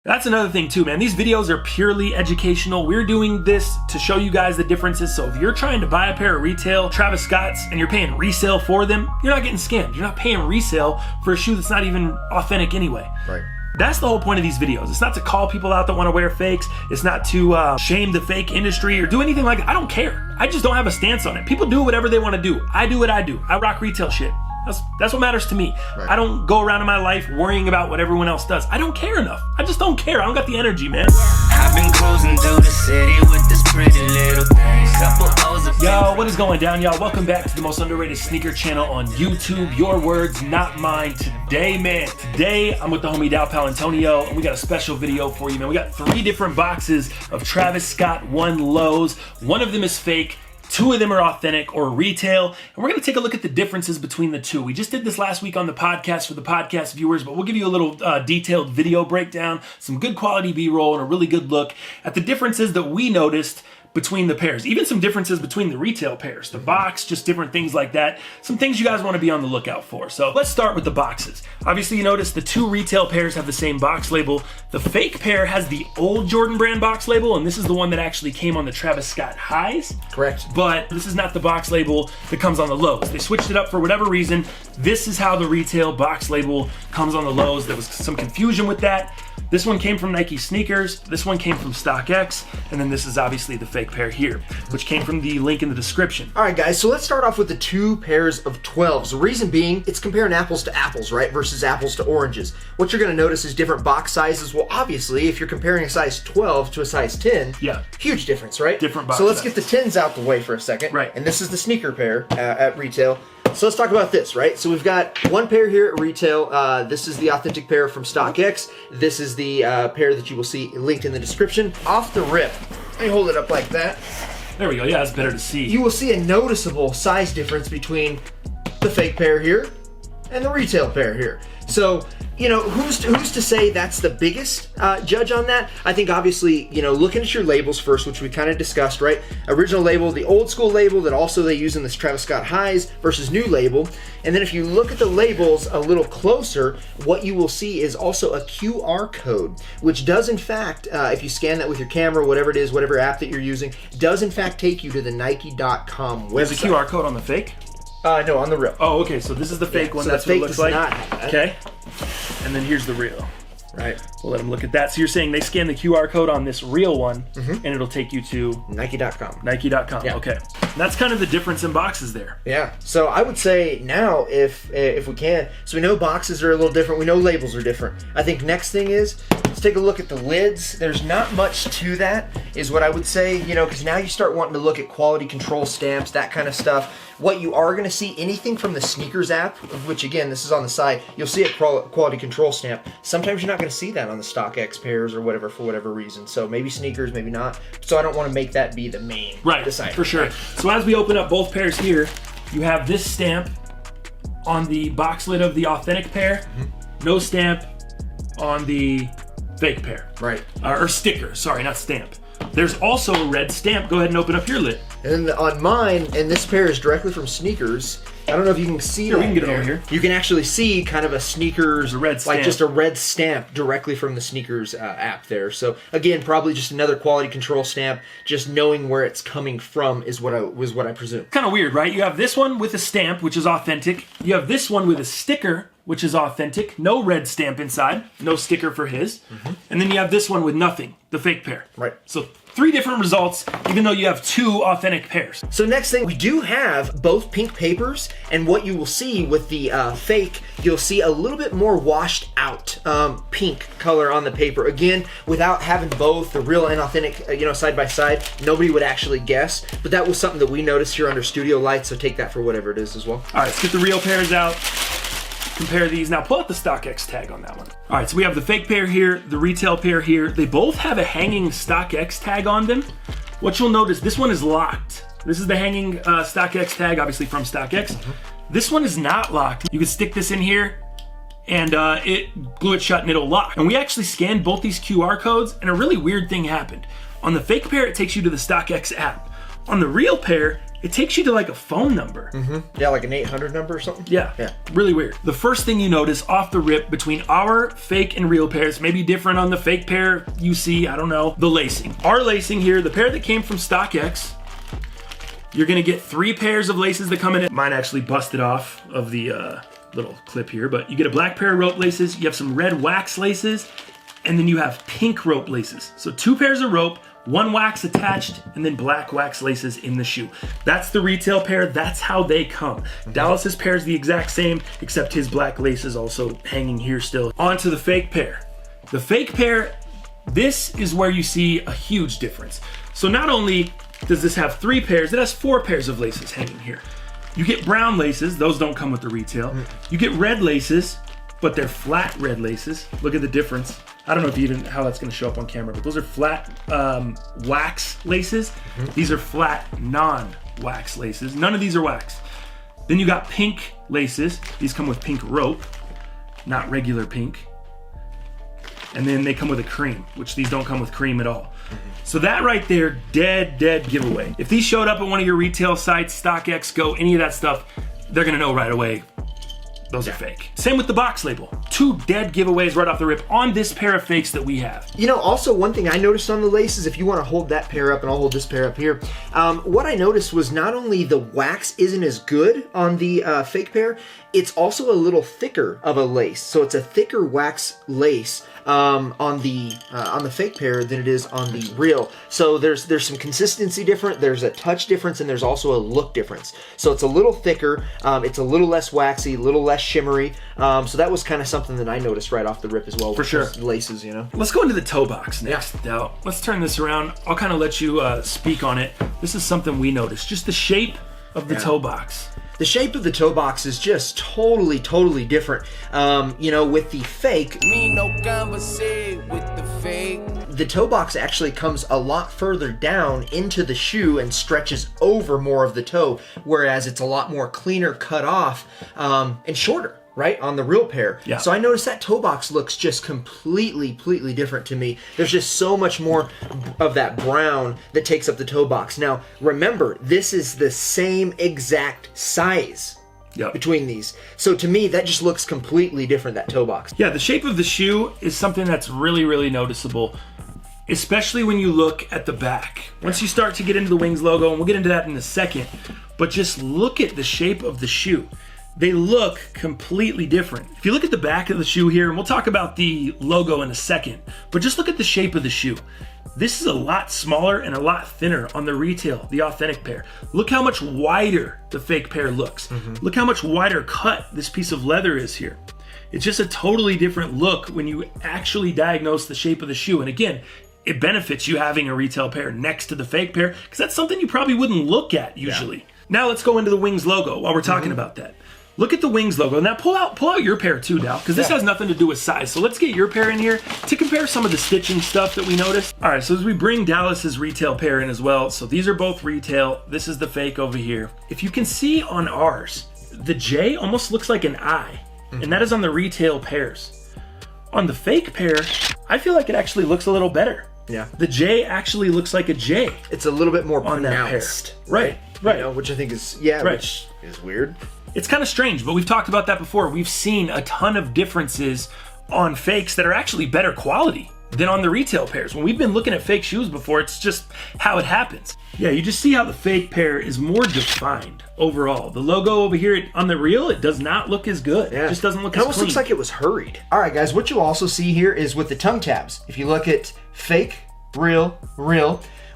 That's another thing too, man. These videos are purely educational. We're doing this to show you guys the differences. So if you're trying to buy a pair of retail Travis Scotts and you're paying resale for them, you're not getting scammed. You're not paying resale for a shoe that's not even authentic anyway. Right. That's the whole point of these videos. It's not to call people out that want to wear fakes. It's not to shame the fake industry or do anything like that. I don't care. I just don't have a stance on it. People do whatever they want to do. I do what I do. I rock retail shit. That's what matters to me. Right. I don't go around in my life worrying about what everyone else does. I don't care enough. I just don't care. I don't got the energy, man. I've been cruising through the city with this pretty little thing. Yo, what is going down, y'all? Welcome back to the most underrated sneaker channel on YouTube. Your words, not mine. Today I'm with the homie Dow Pal Antonio, and we got a special video for you, man. We got 3 different boxes of Travis Scott 1 lows. One of them is fake. 2 of them are authentic or retail, and we're gonna take a look at the differences between the 2. We just did this last week on the podcast for the podcast viewers, but we'll give you a little detailed video breakdown, some good quality B-roll, and a really good look at the differences that we noticed between the pairs, even some differences between the retail pairs, the box, just different things like that. Some things you guys want to be on the lookout for. So let's start with the boxes. Obviously, you notice the 2 retail pairs have the same box label. The fake pair has the old Jordan brand box label, and this is the one that actually came on the Travis Scott highs. Correct. But this is not the box label that comes on the lows. They switched it up for whatever reason. This is how the retail box label comes on the lows. There was some confusion with that. This one came from Nike Sneakers, this one came from StockX, and then this is obviously the fake pair here, which came from the link in the description. All right, guys, so let's start off with the 2 pairs of 12s. The reason being, it's comparing apples to apples, right, versus apples to oranges. What you're gonna notice is different box sizes. Well, obviously, if you're comparing a size 12 to a size 10, yeah, huge difference, right? Different box So let's size. get the 10s out the way for a second. Right. And this is the sneaker pair at retail. So let's talk about this, right? So we've got 1 pair here at retail. This is the authentic pair from StockX. This is the pair that you will see linked in the description. Off the rip, let me hold it up like that. There we go, yeah, that's better to see. You will see a noticeable size difference between the fake pair here and the retail pair here. So, you know, who's to say that's the biggest judge on that? I think obviously, you know, looking at your labels first, which we kind of discussed, right? Original label, the old school label that also they use in this Travis Scott highs versus new label. And then if you look at the labels a little closer, what you will see is also a QR code, which does in fact, if you scan that with your camera, whatever it is, whatever app that you're using, does in fact take you to the Nike.com website. There's a QR code on the fake? No, on the real. Oh, okay, so this is the fake one, so that's the what it fake looks does like. not have that. Okay, and then here's the real. Right. We'll let them look at that. So you're saying they scan the QR code on this real one, and it'll take you to Nike.com. Nike.com, Yeah. okay. And that's kind of the difference in boxes there. Yeah, so I would say now, if we can, so we know boxes are a little different, we know labels are different. I think next thing is, let's take a look at the lids. There's not much to that, is what I would say, you know, because now you start wanting to look at quality control stamps, that kind of stuff. What you are going to see, anything from the Sneakers app, which again, this is on the side, you'll see a quality control stamp. Sometimes you're not going to see that on the StockX pairs or whatever, for whatever reason. So maybe Sneakers, maybe not. So I don't want to make that be the main decider. For sure. So as we open up both pairs here, you have this stamp on the box lid of the authentic pair, no stamp on the fake pair. Right. Or sticker, sorry, not stamp. There's also a red stamp. Go ahead and open up your lid. And then on mine, and this pair is directly from Sneakers. I don't know if you can see Here, that. we can get it there. over here. You can actually see kind of a Sneakers, a red stamp. like just a red stamp directly from the Sneakers app there. So again, probably just another quality control stamp. Just knowing where it's coming from is what I presume. Kind of weird, right? You have this one with a stamp, which is authentic. You have this one with a sticker, which is authentic. No red stamp inside. No sticker for his. And then you have this one with nothing, the fake pair. Right. So 3 different results, even though you have 2 authentic pairs. So next thing, we do have both pink papers, and what you will see with the fake, you'll see a little bit more washed out pink color on the paper. Again, without having both the real and authentic, you know, side by side, nobody would actually guess. But that was something that we noticed here under studio lights, so take that for whatever it is as well. All right, let's get the real pairs out. Compare these. Now pull out the StockX tag on that one. All right, so we have the fake pair here, the retail pair here. They both have a hanging StockX tag on them. What you'll notice, this one is locked. This is the hanging StockX tag, obviously from StockX. This one is not locked. You can stick this in here and glue it shut and it'll lock. And we actually scanned both these QR codes and a really weird thing happened. On the fake pair, it takes you to the StockX app. On the real pair, it takes you to like a phone number. Yeah, like an 800 number or something. Yeah, really weird. The first thing you notice off the rip between our fake and real pairs, maybe different on the fake pair you see, I don't know, the lacing. Our lacing here, the pair that came from StockX, you're gonna get 3 pairs of laces that come in it. Mine actually busted off of the little clip here, but you get a black pair of rope laces, you have some red wax laces, and then you have pink rope laces. So 2 pairs of rope, 1 wax attached, and then black wax laces in the shoe. That's the retail pair, that's how they come. Dallas's pair is the exact same, except his black lace is also hanging here still. On to the fake pair. The fake pair, this is where you see a huge difference. So not only does this have 3 pairs, it has 4 pairs of laces hanging here. You get brown laces, those don't come with the retail. You get red laces, but they're flat red laces. Look at the difference. I don't know if even how that's gonna show up on camera, but those are flat wax laces. These are flat non-wax laces. None of these are wax. Then you got pink laces. These come with pink rope, not regular pink. And then they come with a cream, which these don't come with cream at all. So that right there, dead giveaway. If these showed up at one of your retail sites, StockX, Go, any of that stuff, they're gonna know right away those are fake. Same with the box label. 2 dead giveaways right off the rip on this pair of fakes that we have. You know, also one thing I noticed on the laces, if you want to hold that pair up and I'll hold this pair up here, what I noticed was not only the wax isn't as good on the fake pair, it's also a little thicker of a lace. So it's a thicker wax lace on the fake pair than it is on the real. So there's some consistency different, there's a touch difference, and there's also a look difference. So it's a little thicker, it's a little less waxy, a little less shimmery. So that was kind of something that I noticed right off the rip as well. For sure. Laces, you know. Let's go into the toe box next. Now, let's turn this around. I'll kind of let you speak on it. This is something we noticed, just the shape of the toe box. The shape of the toe box is just totally different. You know, with the fake, the toe box actually comes a lot further down into the shoe and stretches over more of the toe, whereas it's a lot more cleaner cut off and shorter, right, on the real pair. Yeah. So I noticed that toe box looks just completely different to me. There's just so much more of that brown that takes up the toe box. Now, remember, this is the same exact size between these. So to me, that just looks completely different, that toe box. Yeah, the shape of the shoe is something that's really noticeable, especially when you look at the back. Once you start to get into the Wings logo, and we'll get into that in a second, but just look at the shape of the shoe. They look completely different. If you look at the back of the shoe here, and we'll talk about the logo in a second, but just look at the shape of the shoe. This is a lot smaller and a lot thinner on the retail, the authentic pair. Look how much wider the fake pair looks. Look how much wider cut this piece of leather is here. It's just a totally different look when you actually diagnose the shape of the shoe. And again, it benefits you having a retail pair next to the fake pair, because that's something you probably wouldn't look at usually. Now let's go into the Wings logo while we're talking about that. Look at the Wings logo. Now pull out your pair too, Dal, because this has nothing to do with size. So let's get your pair in here to compare some of the stitching stuff that we noticed. All right, so as we bring Dallas's retail pair in as well, so these are both retail. This is the fake over here. If you can see on ours, the J almost looks like an I, and that is on the retail pairs. On the fake pair, I feel like it actually looks a little better. Yeah. The J actually looks like a J. It's a little bit more on pronounced. That pair. Right. You know, which I think is, which is weird. It's kind of strange, but we've talked about that before. We've seen a ton of differences on fakes that are actually better quality than on the retail pairs. When we've been looking at fake shoes before, it's just how it happens. Yeah, you just see how the fake pair is more defined overall. The logo over here on the real, it does not look as good. Yeah. It just doesn't look it as almost clean. looks like it was hurried. All right, guys, what you'll also see here is with the tongue tabs. If you look at fake, real,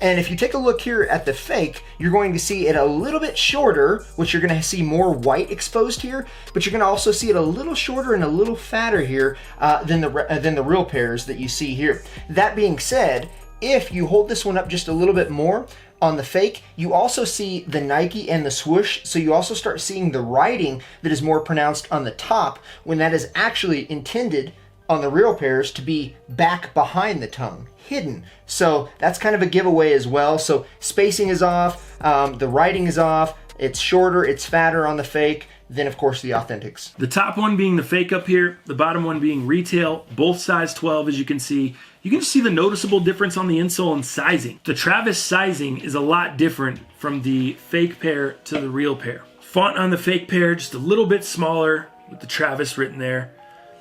and if you take a look here at the fake, you're going to see it a little bit shorter, which you're going to see more white exposed here, but you're going to also see it a little shorter and a little fatter here than the real pairs that you see here. That being said, if you hold this one up just a little bit more on the fake, you also see the Nike and the swoosh, so you also start seeing the writing that is more pronounced on the top, when that is actually intended on the real pairs to be back behind the tongue, hidden. So that's kind of a giveaway as well. So spacing is off, the writing is off, it's shorter, it's fatter on the fake, then of course the authentics. The top one being the fake up here, the bottom one being retail, both size 12 as you can see. you can just see the noticeable difference on the insole and sizing. The Travis sizing is a lot different from the fake pair to the real pair. Font on the fake pair, just a little bit smaller with the Travis written there.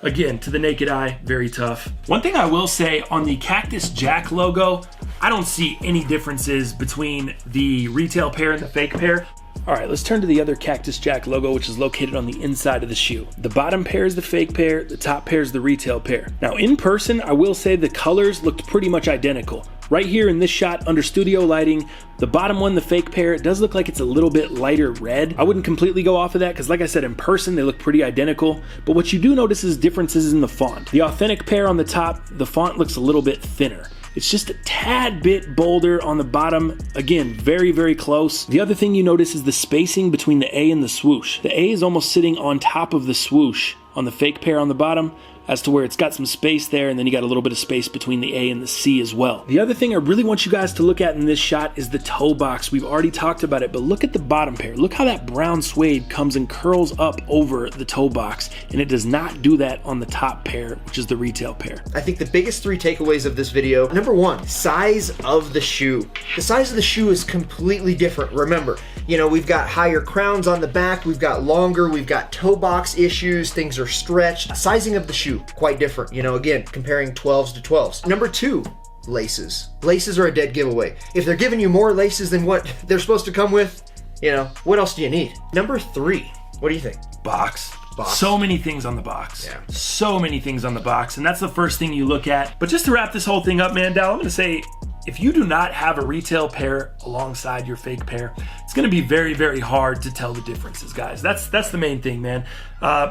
Again, to the naked eye, very tough. One thing I will say on the Cactus Jack logo, I don't see any differences between the retail pair and the fake pair. All right, let's turn to the other Cactus Jack logo, which is located on the inside of the shoe. The bottom pair is the fake pair, the top pair is the retail pair. Now in person, I will say the colors looked pretty much identical. Right here in this shot under studio lighting, the bottom one, the fake pair, it does look like it's a little bit lighter red. I wouldn't completely go off of that because like I said, in person, they look pretty identical. But what you do notice is differences in the font. The authentic pair on the top, the font looks a little bit thinner. It's just a tad bit bolder on the bottom. Again, very, very close. The other thing you notice is the spacing between the A and the swoosh. The A is almost sitting on top of the swoosh on the fake pair on the bottom, as to where it's got some space there, and then you got a little bit of space between the A and the C as well. The other thing I really want you guys to look at in this shot is the toe box. We've already talked about it, but look at the bottom pair. Look how that brown suede comes and curls up over the toe box, and it does not do that on the top pair, which is the retail pair. I think the biggest three takeaways of this video, number one, size of the shoe. The size of the shoe is completely different. Remember, you know, we've got higher crowns on the back, we've got longer, we've got toe box issues, things are stretched. Sizing of the shoe, quite different. You know, again, comparing 12s to 12s. Number two, laces. Laces are a dead giveaway. If they're giving you more laces than what they're supposed to come with, you know, what else do you need? Number three, what do you think? Box. So many things on the box. Yeah. So many things on the box, and that's the first thing you look at. But just to wrap this whole thing up, man, Dal, I'm gonna say, if you do not have a retail pair alongside your fake pair, it's gonna be very, very hard to tell the differences, guys. That's the main thing, man.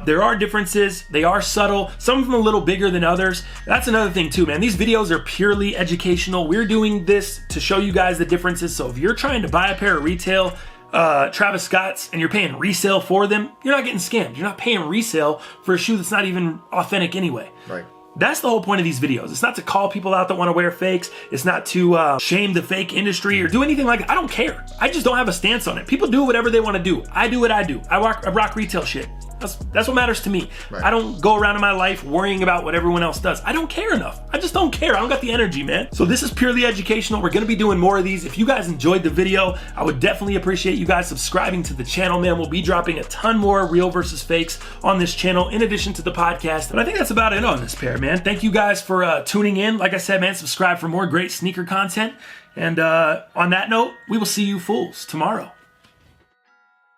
There are differences, they are subtle, some of them a little bigger than others. That's another thing too, man. These videos are purely educational. We're doing this to show you guys the differences. So if you're trying to buy a pair of retail Travis Scott's and you're paying resale for them, you're not getting scammed. You're not paying resale for a shoe that's not even authentic anyway. Right. That's the whole point of these videos. It's not to call people out that want to wear fakes. It's not to shame the fake industry or do anything like that. I don't care. I just don't have a stance on it. People do whatever they want to do. I do what I do. I rock retail shit. That's what matters to me. Right. I don't go around in my life worrying about what everyone else does. I don't care enough. I just don't care. I don't got the energy, man. So this is purely educational. We're going to be doing more of these. If you guys enjoyed the video, I would definitely appreciate you guys subscribing to the channel, man. We'll be dropping a ton more real versus fakes on this channel in addition to the podcast. And I think that's about it on this pair, man. Thank you guys for tuning in. Like I said, man, subscribe for more great sneaker content. And on that note, we will see you fools tomorrow.